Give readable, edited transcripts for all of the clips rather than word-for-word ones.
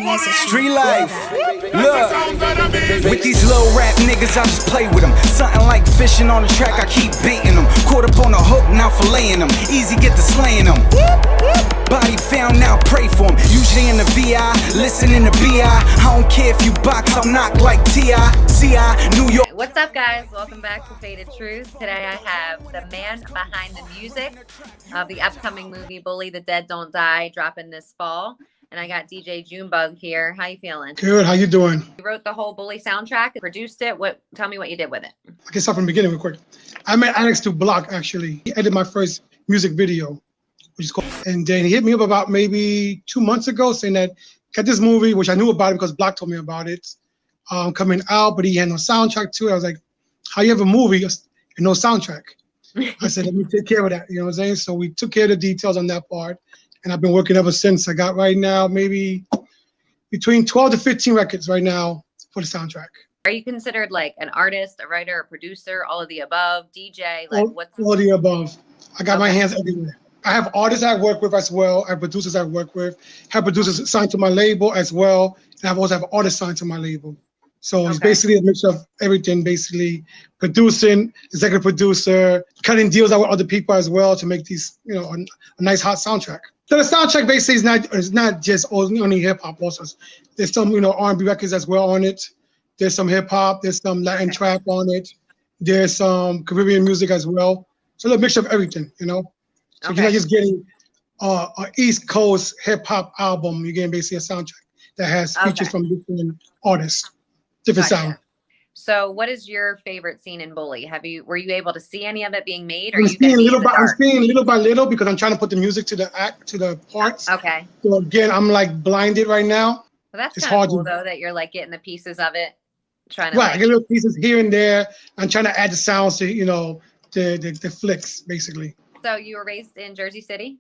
Street life, look, with these little rap niggas I just play with them. Something like fishing on the track, I keep baiting them. Caught up on the hook, now filleting them. Easy get to slaying them. Body found, now pray for him. Usually in the VI, listening to BI. I don't care if you box, I'm knocked like T.I. C.I. New York. What's up, guys? Welcome back to Faded Truth. Today I have the man behind the music of the upcoming movie Bully the Dead Don't Die dropping this fall. And I got DJ JuneBuhg here. How you feeling? Good. How you doing? You wrote the whole Bully soundtrack, produced it. Tell me what you did with it. I can start from the beginning real quick. I met Alex Doo-Block, actually. He edited my first music video, which is called. And then he hit me up about maybe 2 months ago saying that got this movie, which I knew about it because Block told me about it, coming out, but he had no soundtrack to it. I was like, how you have a movie and no soundtrack? I said, let me take care of that. You know what I'm saying? So we took care of the details on that part. And I've been working ever since. I got right now maybe between 12 to 15 records right now for the soundtrack. Are you considered like an artist, a writer, a producer, all of the above, DJ? Like all the above. I got my hands everywhere. I have artists I work with as well. I have producers I work with. I have producers signed to my label as well. And I also have artists signed to my label. So it's basically a mix of everything, basically producing, executive producer, cutting deals out with other people as well to make these, you know, a nice hot soundtrack. So the soundtrack basically is not just only hip hop. Also, there's some R&B records as well on it. There's some hip hop. There's some Latin trap on it. There's some Caribbean music as well. So a little mixture of everything, you know. So you're not just getting an East Coast hip hop album. You're getting basically a soundtrack that has features from different artists, different sound. So what is your favorite scene in Bully? Were you able to see any of it being made? I'm seeing little by little because I'm trying to put the music to the parts. Okay. So again, I'm like blinded right now. Well, that's kind of cool though that you're like getting the pieces of it, trying to I get little pieces here and there. I'm trying to add the sounds to the flicks basically. So you were raised in Jersey City?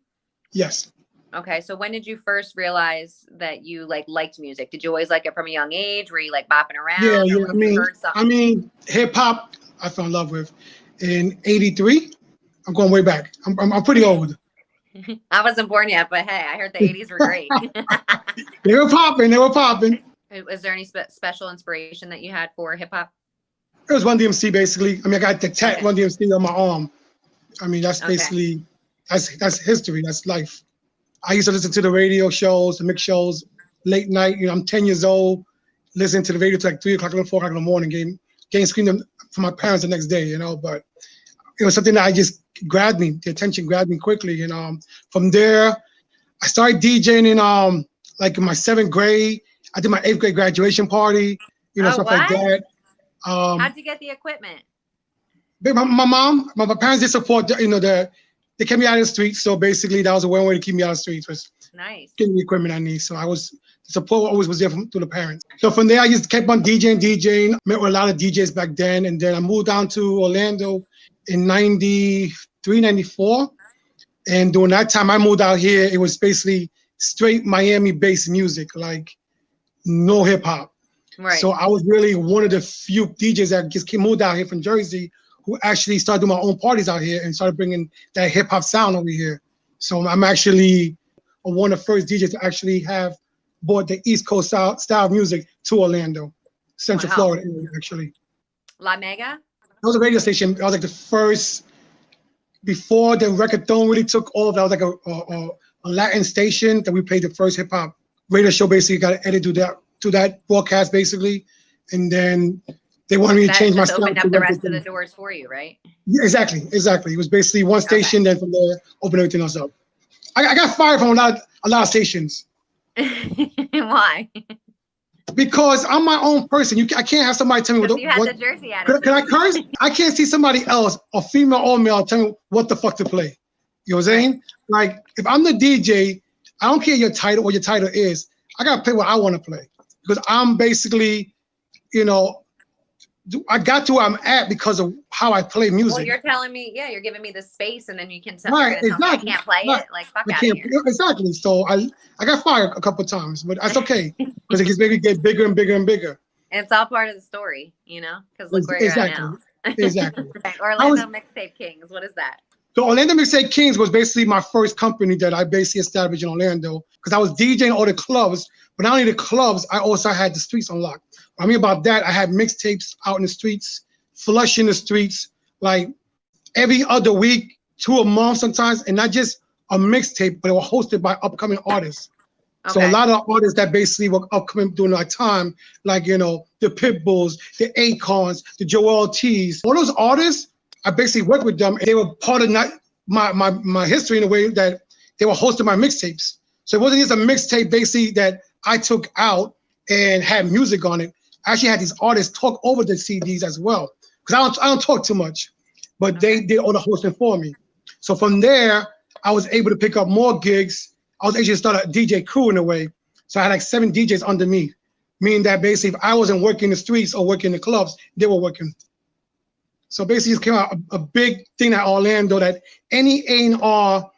Yes. Okay, so when did you first realize that you liked music? Did you always like it from a young age? Were you like bopping around? Yeah. I mean, hip hop. I fell in love with in '83. I'm going way back. I'm pretty old. I wasn't born yet, but hey, I heard the '80s were great. They were popping. Was there any special inspiration that you had for hip hop? It was Run DMC basically. I mean, I got the Run DMC on my arm. I mean, that's basically that's history. That's life. I used to listen to the radio shows, the mix shows, late night. I'm 10 years old, listening to the radio till like 3 o'clock, 4 o'clock in the morning, getting screamed from my parents the next day, But it was something that I just grabbed me. The attention grabbed me quickly. And from there, I started DJing in like in my 7th grade. I did my 8th grade graduation party, stuff like that. How'd you get the equipment? My mom, my parents did support, they kept me out of the streets, so basically that was one way to keep me out of the streets was getting the equipment I need. So the support always was there through the parents. So from there, I just kept on DJing, met with a lot of DJs back then, and then I moved down to Orlando in '93, '94. And during that time I moved out here, it was basically straight Miami-based music, like no hip hop. Right. So I was really one of the few DJs that just moved out here from Jersey who actually started doing my own parties out here and started bringing that hip hop sound over here. So I'm actually one of the first DJs to actually have brought the East Coast style of music to Orlando, Central Florida area, actually. La Mega? That was a radio station. I was like the first, before the Reggaeton really took off, that was like a Latin station that we played the first hip hop radio show. Basically got edited to that broadcast basically. And then they wanted me to change my style. Opened up the rest of the doors for you, right? Yeah, exactly. It was basically one station, then from there, open everything else up. I got fired from a lot of stations. Why? Because I'm my own person. I can't have somebody tell me what. You had the Jersey attitude. Can I curse? I can't see somebody else, a female or male, tell me what the fuck to play. You know what I'm saying? Like, if I'm the DJ, I don't care what your title is. I gotta play what I want to play because I'm basically, I got to where I'm at because of how I play music. Well, you're telling me, you're giving me the space, and then you can tell me I can't play it. Like, fuck out of here. Exactly. So I got fired a couple of times, but that's okay because it gets bigger and bigger and bigger. And it's all part of the story, because look where you're at now. Exactly. Orlando Mixtape Kings. What is that? So Orlando Mixtape Kings was basically my first company that I basically established in Orlando because I was DJing all the clubs, but not only the clubs, I also had the streets on lock. I mean about that, I had mixtapes out in the streets, flushing the streets, like every other week, 2 a month sometimes, and not just a mixtape, but it was hosted by upcoming artists. Okay. So a lot of artists that basically were upcoming during that time, like, you know, the Pitbulls, the Akons, the Joel T's, all those artists, I basically worked with them, and they were part of my history in a way that they were hosting my mixtapes. So it wasn't just a mixtape basically that I took out and had music on it. I actually had these artists talk over the CDs as well, because I don't talk too much, but they did all the hosting for me. So from there, I was able to pick up more gigs. I was able to start a DJ crew in a way. So I had like 7 DJs under me, meaning that basically if I wasn't working the streets or working the clubs, they were working. So basically it came out a big thing at Orlando that any A&R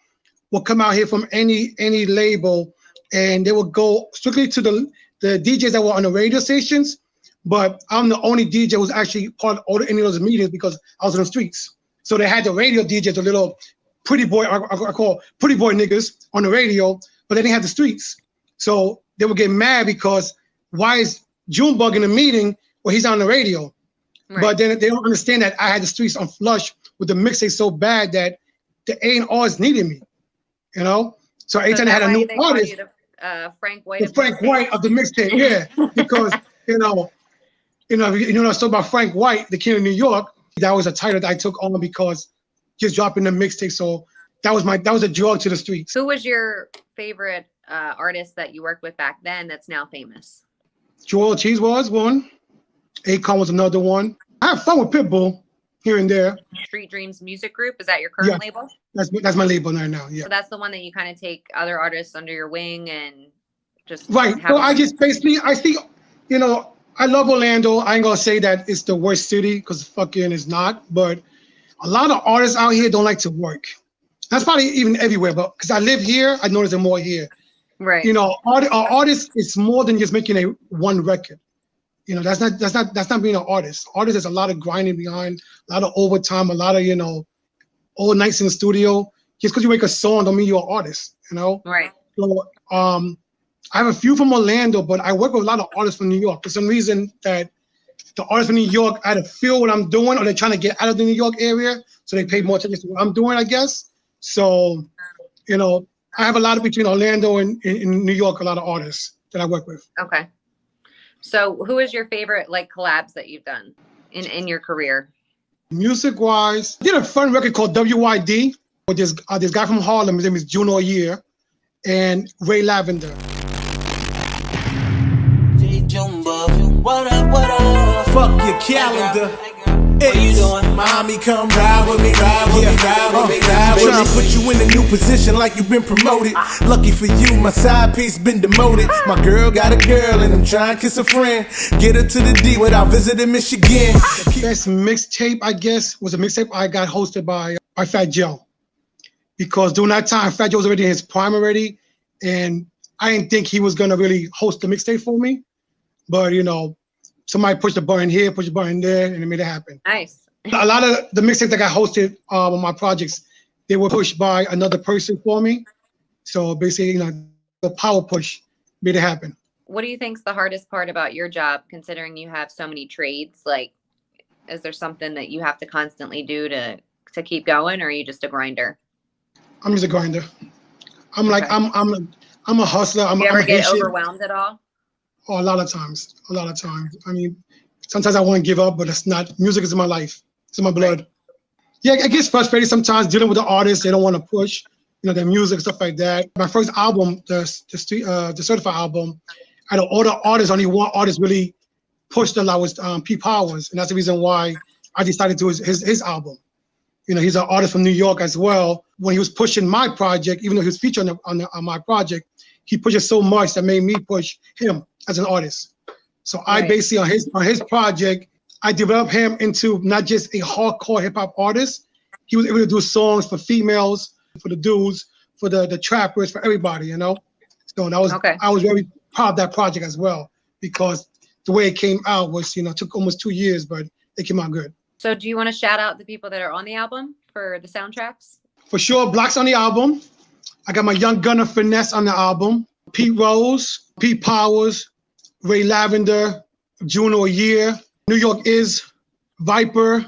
will come out here from any label, and they will go strictly to the DJs that were on the radio stations. But I'm the only DJ who's actually part of any of those meetings because I was on the streets. So they had the radio DJs, the little pretty boy, I call pretty boy niggas on the radio, but they didn't have the streets. So they would get mad because why is JuneBuhg in a meeting where he's on the radio? Right. But then they don't understand that I had the streets on flush with the mixtape so bad that the A&Rs needed me, you know? So anytime I had a new artist, Frank White, the Frank White of the mixtape, yeah, because you know I spoke about Frank White, the King of New York. That was a title that I took on because just dropping the mixtape. So that was a drug to the streets. Who was your favorite artist that you worked with back then that's now famous? Joel Cheese was one. Akon was another one. I have fun with Pitbull here and there. Street Dreams Music Group, is that your current label? That's my label right now, yeah. So that's the one that you kind of take other artists under your wing and just right. So I just basically, I think, you know, I love Orlando. I ain't gonna say that it's the worst city because fucking it's not, but a lot of artists out here don't like to work. That's probably even everywhere, but because I live here, I notice it more here. Right. You know, artists, it's more than just making one record. You know, that's not being an artist. Artist is a lot of grinding behind, a lot of overtime, a lot of, you know, all nights in the studio. Just because you make a song don't mean you're an artist, you know? Right. So I have a few from Orlando, but I work with a lot of artists from New York. For some reason that the artists from New York either feel what I'm doing or they're trying to get out of the New York area, so they pay more attention to what I'm doing, I guess. So, you know, I have a lot of between Orlando and in New York, a lot of artists that I work with. Okay. So who is your favorite like collabs that you've done in your career? Music-wise, I did a fun record called WYD with this guy from Harlem. His name is June and Ray Lavender. JuneBuhg, what up? Fuck your calendar. What you doing? Mommy, come ride with me, ride with me. Trying to put you in a new position like you've been promoted. Lucky for you, my side piece been demoted. My girl got a girl and I'm trying to kiss a friend. Get her to the D without visiting Michigan. The best mixtape, I guess, was a mixtape I got hosted by Fat Joe. Because during that time, Fat Joe was already in his prime already, and I didn't think he was gonna really host the mixtape for me. But you know, somebody pushed the button here, pushed the button there, and it made it happen. Nice. A lot of the mixtapes that got hosted on my projects, they were pushed by another person for me. So basically, you know, the power push made it happen. What do you think's the hardest part about your job, considering you have so many trades? Like, is there something that you have to constantly do to keep going, or are you just a grinder? I'm just a grinder. I'm like, I'm a hustler. Do you ever get overwhelmed at all? Oh, a lot of times. I mean, sometimes I want to give up, but it's not. Music is in my life. It's in my blood. Right. Yeah, I get frustrated sometimes dealing with the artists. They don't want to push, you know, their music, stuff like that. My first album, the Certified album, out of all the artists, only one artist really pushed a lot was P. Powers, and that's the reason why I decided to do his album. You know, he's an artist from New York as well. When he was pushing my project, even though he was featured on my project, he pushes so much that made me push him as an artist. So right. I basically on his project, I developed him into not just a hardcore hip hop artist. He was able to do songs for females, for the dudes, for the trappers, for everybody, you know. So that was I was very proud of that project as well, because the way it came out was, you know, it took almost 2 years, but it came out good. So do you want to shout out the people that are on the album for the soundtracks? For sure, Block's on the album. I got my Young Gunner Finesse on the album. Pete Rose, Pete Powers, Ray Lavender, Juno A Year, New York Is, Viper,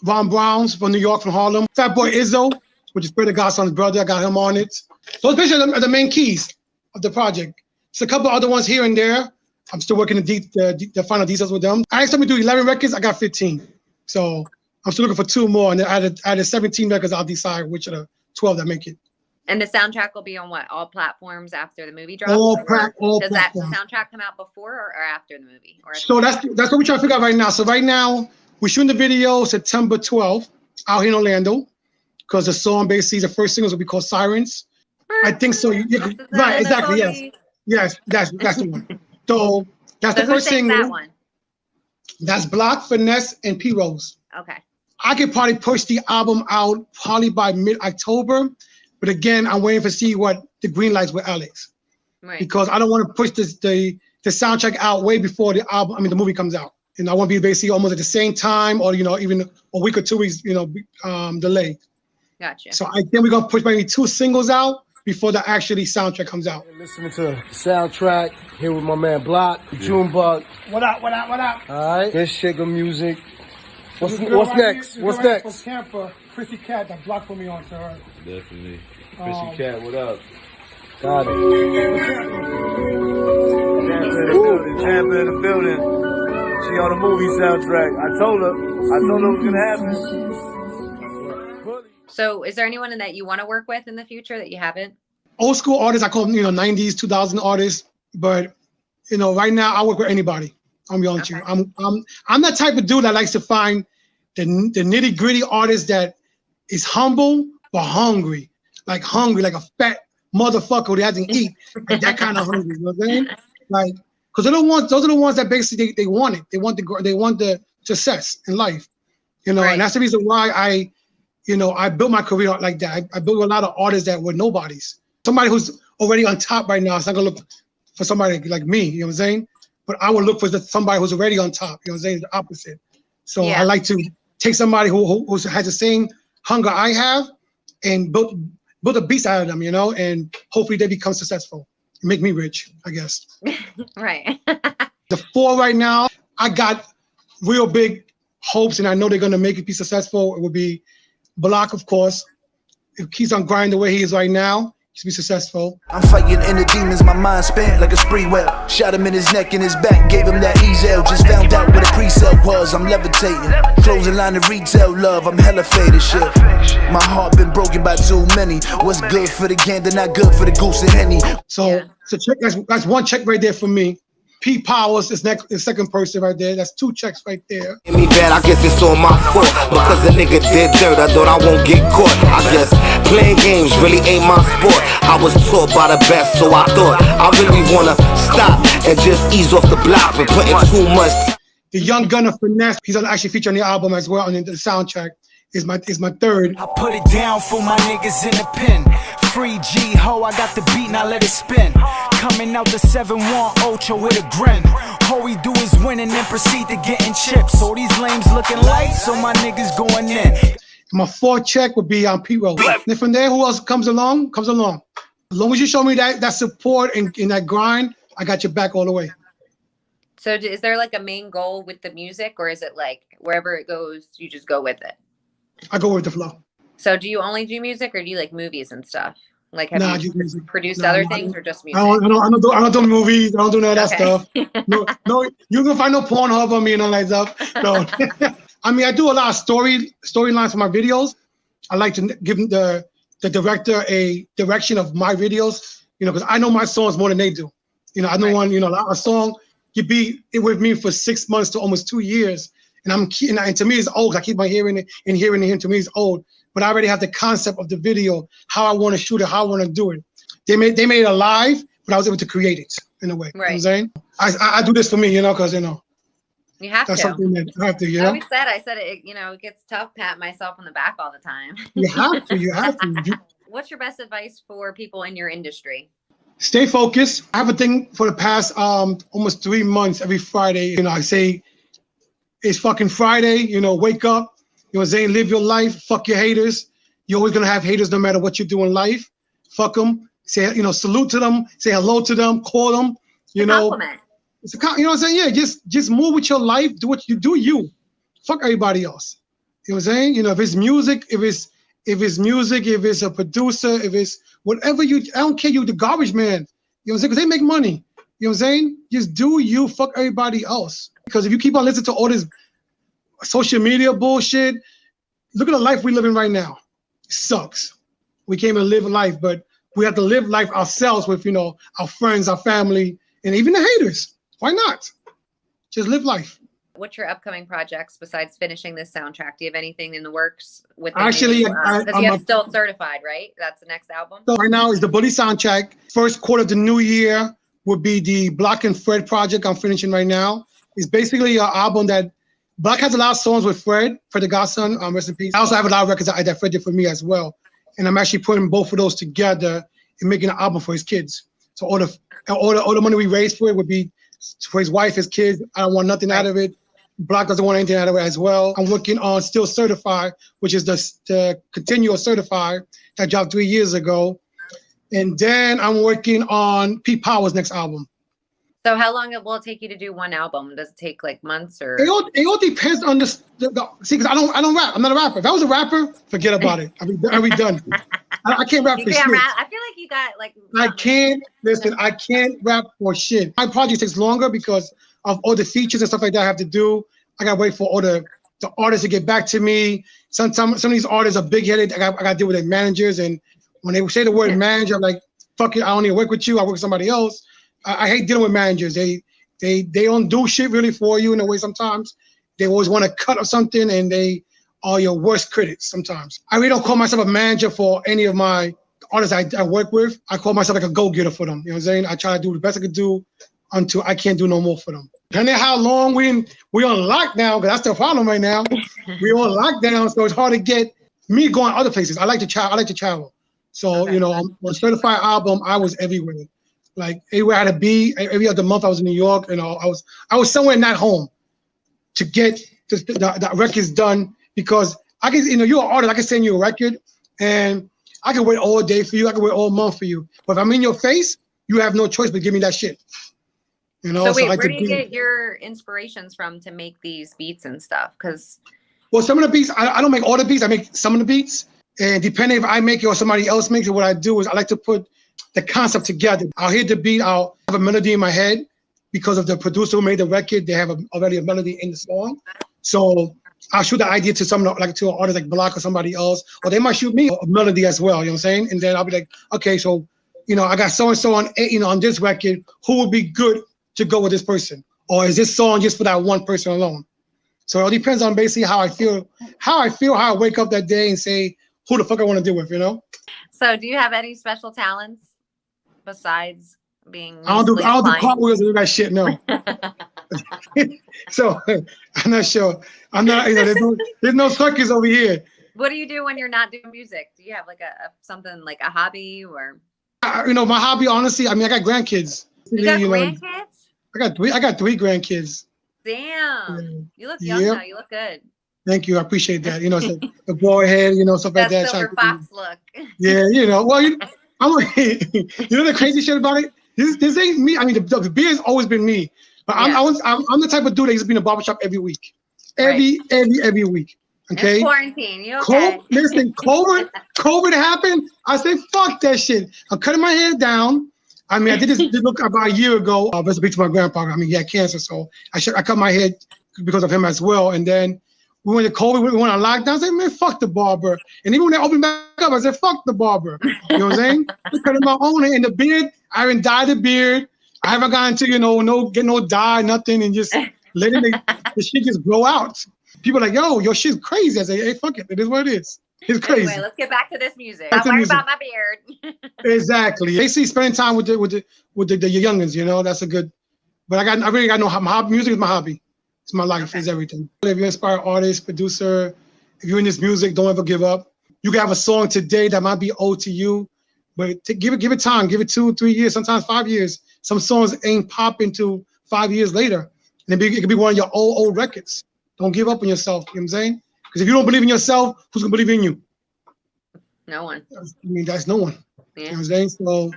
Von Browns from New York, from Harlem. Fat Boy Izzo, which is Peter Gosson's brother. I got him on it. Those pictures are the main keys of the project. There's a couple other ones here and there. I'm still working the final details with them. I asked them to do 11 records. I got 15. So I'm still looking for 2 more. And then added 17 records. I'll decide which of the 12 that make it. And the soundtrack will be on what? All platforms after the movie drops? All Does platforms. that soundtrack come out before or after the movie? Or so that's what we're trying to figure out right now. So right now, we're shooting the video September 12th out here in Orlando, because the song basically, the first single will be called Sirens. I think so. Right, exactly, yes. Yes, that's the one. So that's the first single. That one? That's Block, Finesse, and P Rose. Okay. I could probably push the album out probably by mid-October, but again, I'm waiting to see what the green lights with Alex. Right. Because I don't want to push the soundtrack out way before the movie comes out. And I want to be basically almost at the same time, or even a week or 2 weeks, delay. Gotcha. So I think we're gonna push maybe 2 singles out before the actually soundtrack comes out. Listening to the soundtrack here with my man Block, JuneBuhg. What up? All right, good shit, good music. What's next? What's next? From Tampa, Chrissy Cat that Block put me on to her. Definitely. Chrissy Cat, what up? Got it. Tampa in the building. She on the movie soundtrack. I told her it was gonna happen. So is there anyone that you want to work with in the future that you haven't? Old school artists, I call them, 90s, 2000 artists. But, right now I work with anybody. I'm going to. I'm that type of dude that likes to find the nitty gritty artist that is humble but hungry. Like a fat motherfucker who hasn't eat. Like that kind of hungry. You know what I'm saying? Like, because those are the ones that basically they want it. They want the success in life. Right. And that's the reason why I built my career like that. I built a lot of artists that were nobodies. Somebody who's already on top right now is not gonna look for somebody like me, you know what I'm saying? But I would look for somebody who's already on top, you know what I'm saying? The opposite. So I like to take somebody who has the same hunger I have and build a beast out of them, and hopefully they become successful. Make me rich, I guess. Right. The 4 right now, I got real big hopes, and I know they're gonna make it be successful. It would be Block, of course. If he's on grind the way he is right now, he's be successful. I'm fighting inner demons, my mind spent like a spree well. Shot him in his neck and his back, gave him that easel. Just found out what a pre-sale was, I'm levitating. Closing line of retail love, I'm hella faded shit. My heart been broken by too many. What's good for the gander, not good for the goose and henny. So check, that's 1 check right there for me. Pete Powers is the second person right there. That's 2 checks right there. Me bad, I guess it's all my fault. Because the nigga did dirt, I thought I won't get caught. I guess playing games really ain't my sport. I was taught by the best, so I thought I really wanna stop and just ease off the block and putting too much. The Young Gunner Finesse, he's actually featured on the album as well, and the soundtrack is my 3rd. I put it down for my niggas in the pen. Free G ho, I got the beat, now let it spin. Coming out the 7-1 Ultra with a grin. All we do is win and then proceed to getting chips. All these lames looking light, so my niggas going in. My 4th check would be on Pete Rose. And from there, who else comes along? As long as you show me that support and that grind, I got your back all the way. So is there like a main goal with the music, or is it like wherever it goes, you just go with it? I go with the flow. So do you only do music, or do you like movies and stuff? Like have you produced other things, or just music? I don't do movies. I don't do none of that stuff. No, you can find no Pornhub on me and all that stuff. No. I mean, I do a lot of storylines for my videos. I like to give the director a direction of my videos, because I know my songs more than they do. I don't want, a song you be it with me for 6 months to almost 2 years. And to me it's old. I keep on hearing it. To me it's old. But I already have the concept of the video, how I want to shoot it, how I want to do it. They made it alive, but I was able to create it in a way. Right. You know what I'm saying? I do this for me, because you have that's to. Something that I have to, I always said it, it gets tough patting myself on the back all the time. You have to. What's your best advice for people in your industry? Stay focused. I have a thing for the past almost 3 months. Every Friday, I say, it's fucking Friday. Wake up. You know what I'm saying? Live your life. Fuck your haters. You're always gonna have haters no matter what you do in life. Fuck them. Say, salute to them. Say hello to them. Call them. Compliment. It's you know what I'm saying? Yeah, just move with your life. Do what you do. You. Fuck everybody else. You know what I'm saying? If it's music, if it's music, if it's a producer, if it's whatever I don't care. You the garbage man. You know what I'm saying? Because they make money. You know what I'm saying? Just do you. Fuck everybody else. Because if you keep on listening to all this social media bullshit, look at the life we live in right now. It sucks. We can't even live life, but we have to live life ourselves with, our friends, our family, and even the haters. Why not? Just live life. What's your upcoming projects besides finishing this soundtrack? Do you have anything in the works with Actually, because you have Still Certified, right? That's the next album. So right now is the Bully soundtrack. First quarter of the new year would be the Black and Fred project I'm finishing right now. It's basically an album that Black has a lot of songs with Fred the Godson, rest in peace. I also have a lot of records that Fred did for me as well. And I'm actually putting both of those together and making an album for his kids. So all the money we raised for it would be for his wife, his kids. I don't want nothing out of it. Black doesn't want anything out of it as well. I'm working on Still Certified, which is the continuous certified that dropped 3 years ago. And then I'm working on Pete Power's next album. So how long will it take you to do one album? Does it take like months or? It all depends on see, because I don't rap. I'm not a rapper. If I was a rapper, forget about it. I'll be done. I can't rap for shit. I feel like you got like. I can't rap for shit. My project takes longer because of all the features and stuff like that I have to do. I gotta wait for all the artists to get back to me. Sometimes some of these artists are big headed. I gotta deal with their managers, and when they say the word manager, I'm like, fuck it, I don't need to work with you. I work with somebody else. I hate dealing with managers. They don't do shit really for you in a way. Sometimes they always want to cut or something, and they are your worst critics. Sometimes I really don't call myself a manager for any of my artists I work with. I call myself like a go-getter for them. You know what I'm saying? I try to do the best I could do until I can't do no more for them. Depending on how long we on lockdown, because that's the problem right now. We on lockdown, so it's hard to get me going other places. I like to travel. So on a certified album, I was everywhere. Like everywhere I had to be. Every other month I was in New York, and I was somewhere not home to get the records done, because I can, you're an artist. I can send you a record, and I can wait all day for you. I can wait all month for you. But if I'm in your face, you have no choice but give me that shit. So wait, where do you get your inspirations from to make these beats and stuff? Well, some of the beats, I don't make all the beats. I make some of the beats, and depending if I make it or somebody else makes it, what I do is I like to put the concept together. I'll hit the beat, I'll have a melody in my head because of the producer who made the record. They have already a melody in the song. So I'll shoot the idea to someone like to an artist like Black or somebody else, or they might shoot me a melody as well. You know what I'm saying? And then I'll be like, okay, so I got so and so on this record. Who would be good to go with this person, or is this song just for that one person alone? So it all depends on basically how I feel, how I wake up that day and say, who the fuck I want to deal with, So do you have any special talents besides being I don't do cartwheels and that shit, no. So I'm not sure. I'm not, there's no circus over here. What do you do when you're not doing music? Do you have like something like a hobby or? My hobby, honestly, I got grandkids. You got grandkids? I got three grandkids. Damn. You look young now. You look good. Thank you. I appreciate that. It's like the boy head, stuff like that. Silver fox look. Yeah, well, I'm like, the crazy shit about it? This ain't me. I mean, the beard's always been me. But I'm the type of dude that used to be in the barbershop every week. Every week. Okay. It's quarantine. You okay? Listen, COVID happened. I said, fuck that shit. I'm cutting my hair down. I mean, I did this look about a year ago. Rest to my grandpa. I mean, he had cancer, so I cut my hair because of him as well. And then we went to COVID. We went on lockdown. I said, man, fuck the barber. And even when they opened back up, I said, fuck the barber. You know what I'm saying? I cut my own hair. And the beard, I haven't dyed the beard. I haven't gotten to, get no dye, nothing, and just letting the shit just grow out. People are like, yo, your shit's crazy. I say, hey, fuck it. It is what it is. It's crazy. Anyway, let's get back to this music. I'm worried about my beard. Exactly. They see spending time with the youngins, that's a good. But I really got no hobby. Music is my hobby. It's my life. It's everything. If you're an inspired artist, producer, if you're in this music, don't ever give up. You can have a song today that might be old to you, but give it time. Give it 2, 3 years, sometimes 5 years. Some songs ain't popping till 5 years later. And it could be one of your old records. Don't give up on yourself. You know what I'm saying? Because if you don't believe in yourself, who's gonna believe in you? No one. I mean, that's no one. Yeah. You know what I'm saying? So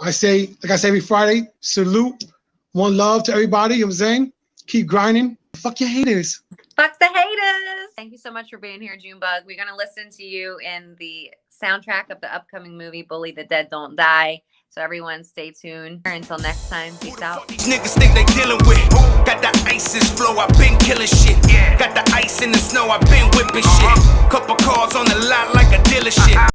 I say, like I say every Friday, salute, one love to everybody. You know what I'm saying? Keep grinding. Fuck your haters. Fuck the haters. Thank you so much for being here, JuneBuhg. We're going to listen to you in the soundtrack of the upcoming movie, Bully the Dead Don't Die. So everyone stay tuned. Until next time, peace out. These niggas think they dealing with. Got the ISIS flow, I been killing shit. Got the ice in the snow, I been whipping shit. Couple cars on the lot like a dealership.